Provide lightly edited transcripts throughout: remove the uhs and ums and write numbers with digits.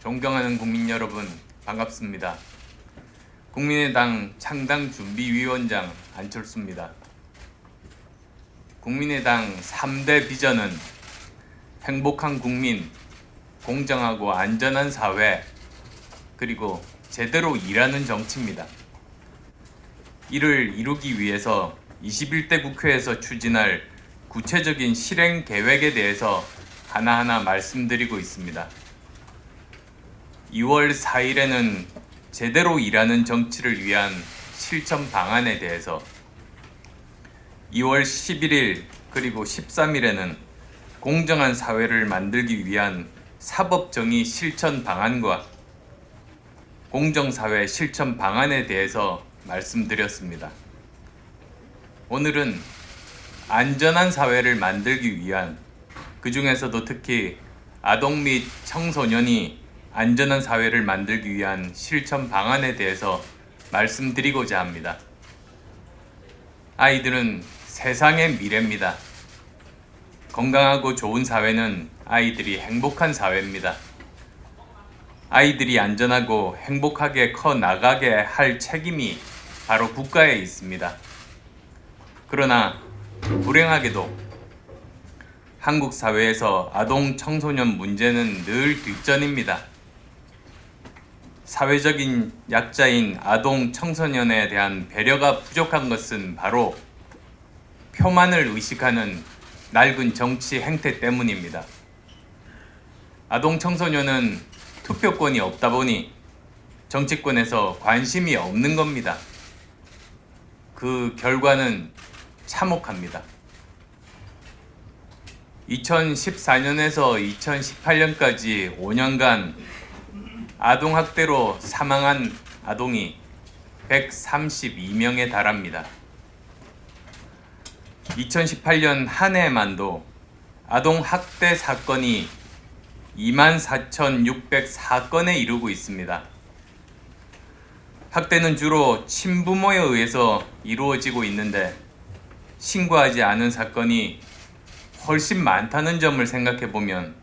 존경하는 국민 여러분, 반갑습니다. 국민의당 창당준비위원장 안철수입니다. 국민의당 3대 비전은 행복한 국민, 공정하고 안전한 사회, 그리고 제대로 일하는 정치입니다. 이를 이루기 위해서 21대 국회에서 추진할 구체적인 실행 계획에 대해서 하나하나 말씀드리고 있습니다. 2월 4일에는 제대로 일하는 정치를 위한 실천 방안에 대해서, 2월 11일 그리고 13일에는 공정한 사회를 만들기 위한 사법정의 실천 방안과 공정사회 실천 방안에 대해서 말씀드렸습니다. 오늘은 안전한 사회를 만들기 위한, 그 중에서도 특히 아동 및 청소년이 안전한 사회를 만들기 위한 실천 방안에 대해서 말씀드리고자 합니다. 아이들은 세상의 미래입니다. 건강하고 좋은 사회는 아이들이 행복한 사회입니다. 아이들이 안전하고 행복하게 커 나가게 할 책임이 바로 국가에 있습니다. 그러나 불행하게도 한국 사회에서 아동 청소년 문제는 늘 뒷전입니다. 사회적인 약자인 아동 청소년에 대한 배려가 부족한 것은 바로 표만을 의식하는 낡은 정치 행태 때문입니다. 아동 청소년은 투표권이 없다 보니 정치권에서 관심이 없는 겁니다. 그 결과는 참혹합니다. 2014년에서 2018년까지 5년간 아동학대로 사망한 아동이 132명에 달합니다. 2018년 한 해만도 아동학대 사건이 24,604건에 이르고 있습니다. 학대는 주로 친부모에 의해서 이루어지고 있는데 신고하지 않은 사건이 훨씬 많다는 점을 생각해보면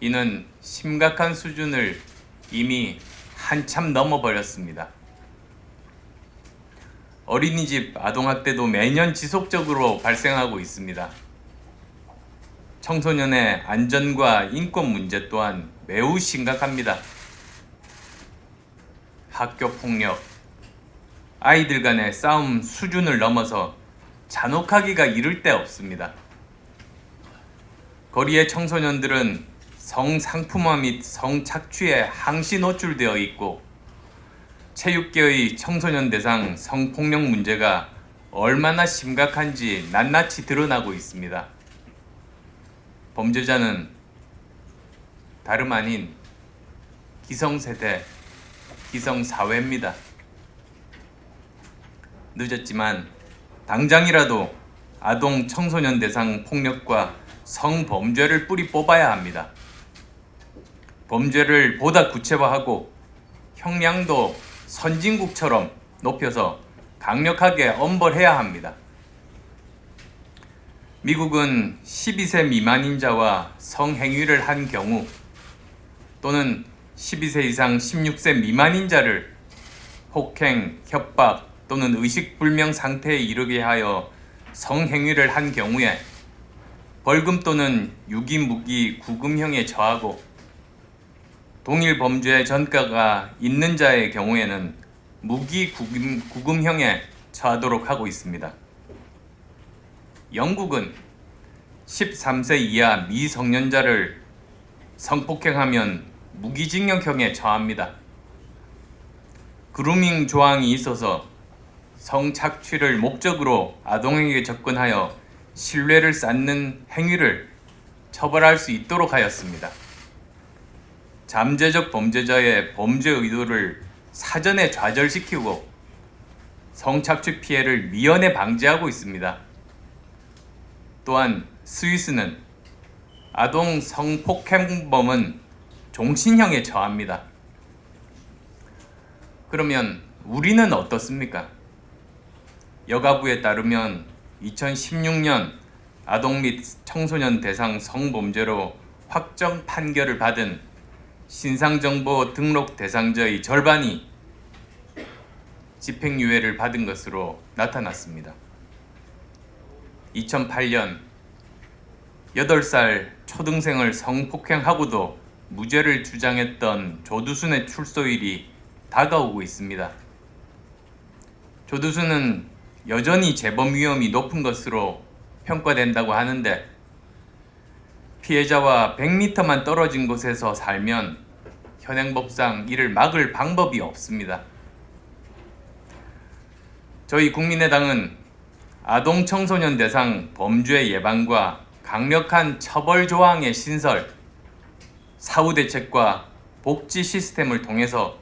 이는 심각한 수준을 이미 한참 넘어버렸습니다. 어린이집 아동학대도 매년 지속적으로 발생하고 있습니다. 청소년의 안전과 인권 문제 또한 매우 심각합니다. 학교 폭력, 아이들 간의 싸움 수준을 넘어서 잔혹하기가 이를 데 없습니다. 거리의 청소년들은 성상품화 및 성착취에 항시 노출되어 있고 제6개의 청소년 대상 성폭력 문제가 얼마나 심각한지 낱낱이 드러나고 있습니다. 범죄자는 다름 아닌 기성세대, 기성사회입니다. 늦었지만 당장이라도 아동 청소년 대상 폭력과 성범죄를 뿌리 뽑아야 합니다. 범죄를 보다 구체화하고 형량도 선진국처럼 높여서 강력하게 엄벌해야 합니다. 미국은 12세 미만인자와 성행위를 한 경우 또는 12세 이상 16세 미만인자를 폭행, 협박 또는 의식불명 상태에 이르게 하여 성행위를 한 경우에 벌금 또는 유기무기 구금형에 처하고 동일 범죄의 전과가 있는 자의 경우에는 무기 구금형에 처하도록 하고 있습니다. 영국은 13세 이하 미성년자를 성폭행하면 무기징역형에 처합니다. 그루밍 조항이 있어서 성착취를 목적으로 아동에게 접근하여 신뢰를 쌓는 행위를 처벌할 수 있도록 하였습니다. 잠재적 범죄자의 범죄 의도를 사전에 좌절시키고 성착취 피해를 미연에 방지하고 있습니다. 또한 스위스는 아동 성폭행범은 종신형에 처합니다. 그러면 우리는 어떻습니까? 여가부에 따르면 2016년 아동 및 청소년 대상 성범죄로 확정 판결을 받은 신상정보 등록 대상자의 절반이 집행유예를 받은 것으로 나타났습니다. 2008년 8살 초등생을 성폭행하고도 무죄를 주장했던 조두순의 출소일이 다가오고 있습니다. 조두순은 여전히 재범 위험이 높은 것으로 평가된다고 하는데 피해자와 100m만 떨어진 곳에서 살면 현행법상 이를 막을 방법이 없습니다. 저희 국민의당은 아동 청소년 대상 범죄 예방과 강력한 처벌 조항의 신설, 사후 대책과 복지 시스템을 통해서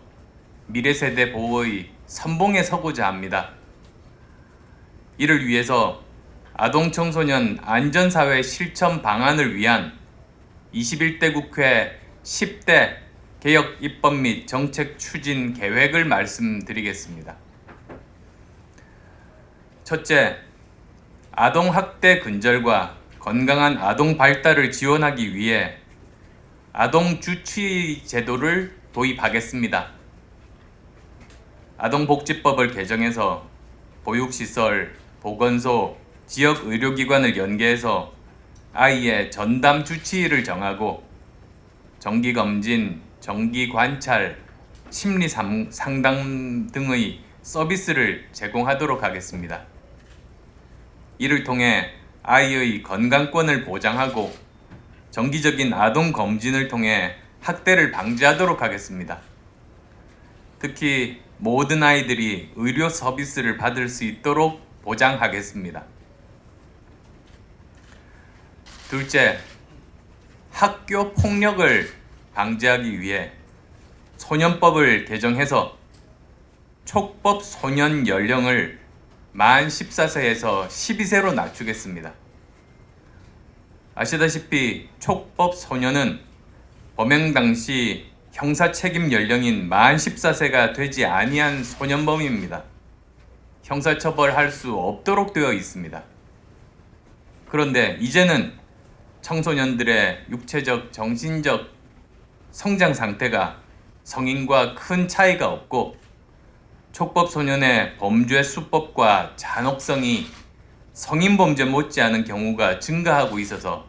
미래 세대 보호의 선봉에 서고자 합니다. 이를 위해서 아동 청소년 안전사회 실천 방안을 위한 21대 국회 10대 개혁 입법 및 정책 추진 계획을 말씀드리겠습니다. 첫째, 아동 학대 근절과 건강한 아동 발달을 지원하기 위해 아동 주치의 제도를 도입하겠습니다. 아동복지법을 개정해서 보육시설, 보건소, 지역 의료기관을 연계해서 아이의 전담 주치의를 정하고 정기검진, 정기관찰, 심리상담 등의 서비스를 제공하도록 하겠습니다. 이를 통해 아이의 건강권을 보장하고 정기적인 아동 검진을 통해 학대를 방지하도록 하겠습니다. 특히 모든 아이들이 의료 서비스를 받을 수 있도록 보장하겠습니다. 둘째, 학교 폭력을 방지하기 위해 소년법을 개정해서 촉법 소년 연령을 만 14세에서 12세로 낮추겠습니다. 아시다시피 촉법 소년은 범행 당시 형사 책임 연령인 만 14세가 되지 아니한 소년범입니다. 형사처벌할 수 없도록 되어 있습니다. 그런데 이제는 청소년들의 육체적, 정신적 성장 상태가 성인과 큰 차이가 없고 촉법 소년의 범죄 수법과 잔혹성이 성인 범죄 못지않은 경우가 증가하고 있어서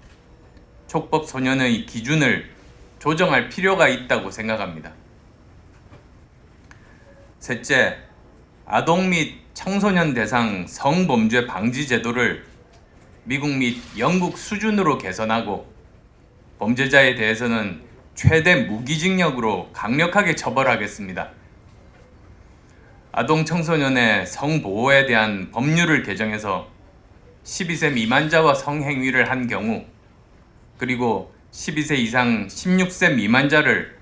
촉법 소년의 기준을 조정할 필요가 있다고 생각합니다. 셋째, 아동 및 청소년 대상 성범죄 방지 제도를 미국 및 영국 수준으로 개선하고 범죄자에 대해서는 최대 무기징역으로 강력하게 처벌하겠습니다. 아동 청소년의 성보호에 대한 법률을 개정해서 12세 미만자와 성행위를 한 경우 그리고 12세 이상 16세 미만자를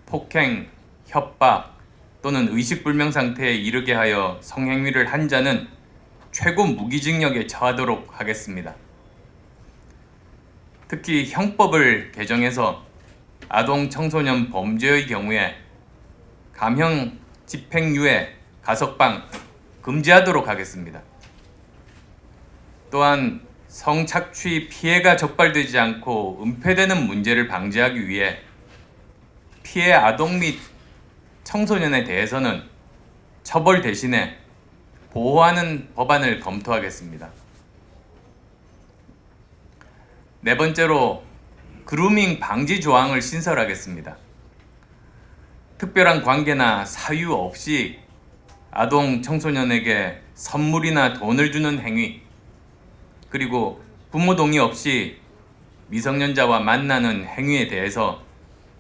폭행, 협박 또는 의식불명 상태에 이르게 하여 성행위를 한 자는 최고 무기징역에 처하도록 하겠습니다. 특히 형법을 개정해서 아동 청소년 범죄의 경우에 감형 집행유예, 가석방 금지하도록 하겠습니다. 또한 성착취 피해가 적발되지 않고 은폐되는 문제를 방지하기 위해 피해 아동 및 청소년에 대해서는 처벌 대신에 보호하는 법안을 검토하겠습니다. 네 번째로 그루밍 방지 조항을 신설하겠습니다. 특별한 관계나 사유 없이 아동 청소년에게 선물이나 돈을 주는 행위 그리고 부모 동의 없이 미성년자와 만나는 행위에 대해서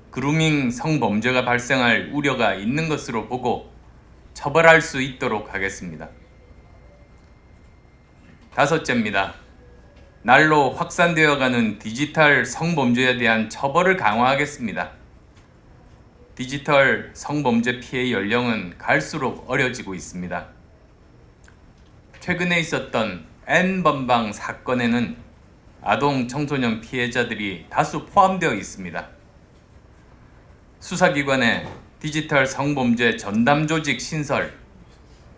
그루밍 성범죄가 발생할 우려가 있는 것으로 보고 처벌할 수 있도록 하겠습니다. 다섯째입니다. 날로 확산되어가는 디지털 성범죄에 대한 처벌을 강화하겠습니다. 디지털 성범죄 피해 연령은 갈수록 어려지고 있습니다. 최근에 있었던 N번방 사건에는 아동 청소년 피해자들이 다수 포함되어 있습니다. 수사기관의 디지털 성범죄 전담 조직 신설,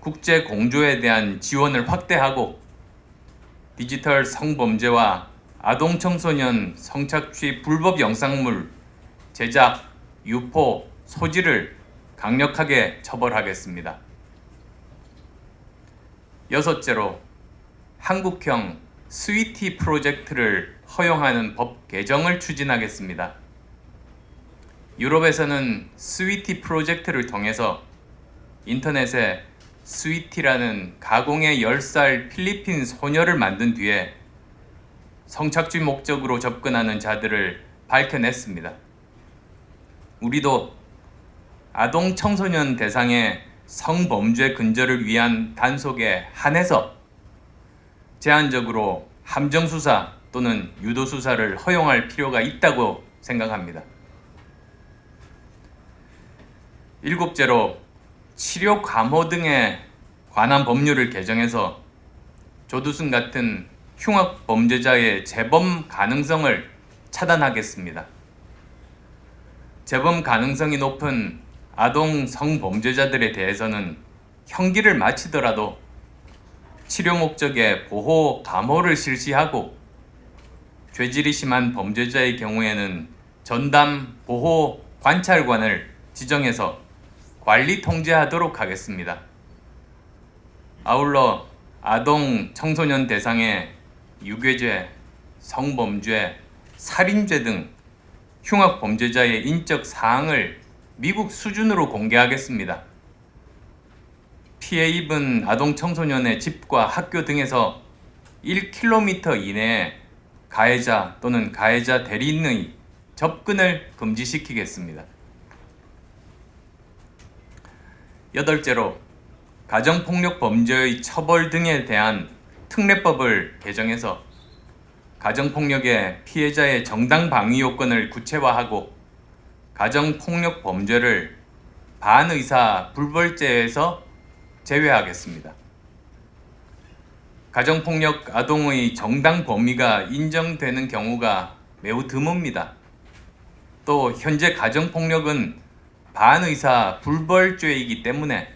국제 공조에 대한 지원을 확대하고 디지털 성범죄와 아동 청소년 성착취 불법 영상물 제작, 유포, 소지를 강력하게 처벌하겠습니다. 여섯째로 한국형 스위티 프로젝트를 허용하는 법 개정을 추진하겠습니다. 유럽에서는 스위티 프로젝트를 통해서 인터넷에 스위티라는 가공의 10살 필리핀 소녀를 만든 뒤에 성착취 목적으로 접근하는 자들을 밝혀냈습니다. 우리도 아동 청소년 대상의 성범죄 근절을 위한 단속에 한해서 제한적으로 함정수사 또는 유도수사를 허용할 필요가 있다고 생각합니다. 일곱째로 치료 감호 등에 관한 법률을 개정해서 조두순 같은 흉악 범죄자의 재범 가능성을 차단하겠습니다. 재범 가능성이 높은 아동 성범죄자들에 대해서는 형기를 마치더라도 치료 목적의 보호 감호를 실시하고 죄질이 심한 범죄자의 경우에는 전담 보호 관찰관을 지정해서 관리 통제하도록 하겠습니다. 아울러 아동 청소년 대상의 유괴죄, 성범죄, 살인죄 등 흉악 범죄자의 인적 사항을 미국 수준으로 공개하겠습니다. 피해 입은 아동 청소년의 집과 학교 등에서 1km 이내에 가해자 또는 가해자 대리인의 접근을 금지시키겠습니다. 여덟째로 가정폭력 범죄의 처벌 등에 대한 특례법을 개정해서 가정폭력의 피해자의 정당 방위 요건을 구체화하고 가정폭력 범죄를 반의사 불벌죄에서 제외하겠습니다. 가정폭력 아동의 정당 범위가 인정되는 경우가 매우 드뭅니다. 또 현재 가정폭력은 반의사 불벌죄이기 때문에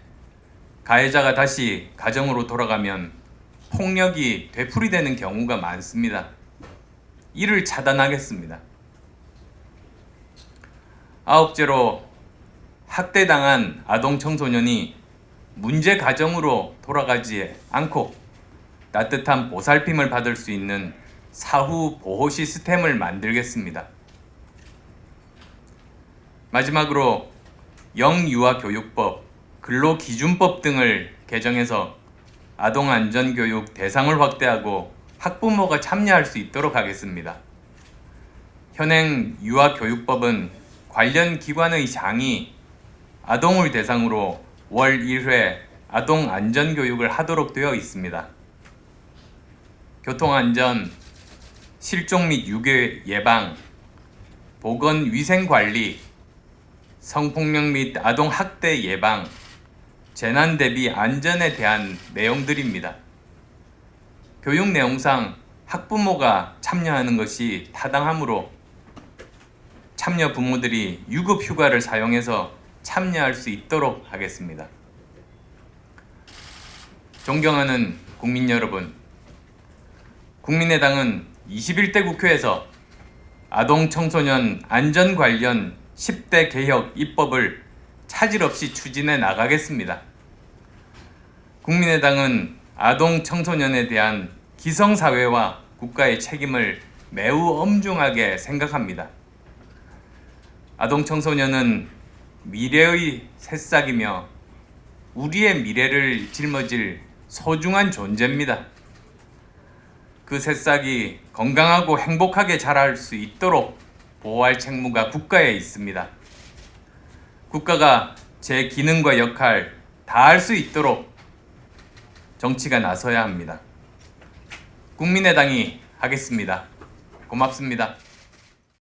가해자가 다시 가정으로 돌아가면 폭력이 되풀이되는 경우가 많습니다. 이를 차단하겠습니다. 아홉째로 학대당한 아동 청소년이 문제 가정으로 돌아가지 않고 따뜻한 보살핌을 받을 수 있는 사후 보호 시스템을 만들겠습니다. 마지막으로 영유아교육법, 근로기준법 등을 개정해서 아동안전교육 대상을 확대하고 학부모가 참여할 수 있도록 하겠습니다. 현행 유아교육법은 관련 기관의 장이 아동을 대상으로 월 1회 아동안전교육을 하도록 되어 있습니다. 교통안전, 실종 및 유괴 예방, 보건위생관리, 성폭력 및 아동학대 예방, 재난 대비 안전에 대한 내용들입니다. 교육 내용상 학부모가 참여하는 것이 타당하므로 참여 부모들이 유급 휴가를 사용해서 참여할 수 있도록 하겠습니다. 존경하는 국민 여러분, 국민의당은 21대 국회에서 아동 청소년 안전 관련 10대 개혁 입법을 차질 없이 추진해 나가겠습니다. 국민의당은 아동 청소년에 대한 기성사회와 국가의 책임을 매우 엄중하게 생각합니다. 아동 청소년은 미래의 새싹이며 우리의 미래를 짊어질 소중한 존재입니다. 그 새싹이 건강하고 행복하게 자랄 수 있도록 보호할 책무가 국가에 있습니다. 국가가 제 기능과 역할 다 할 수 있도록 정치가 나서야 합니다. 국민의당이 하겠습니다. 고맙습니다.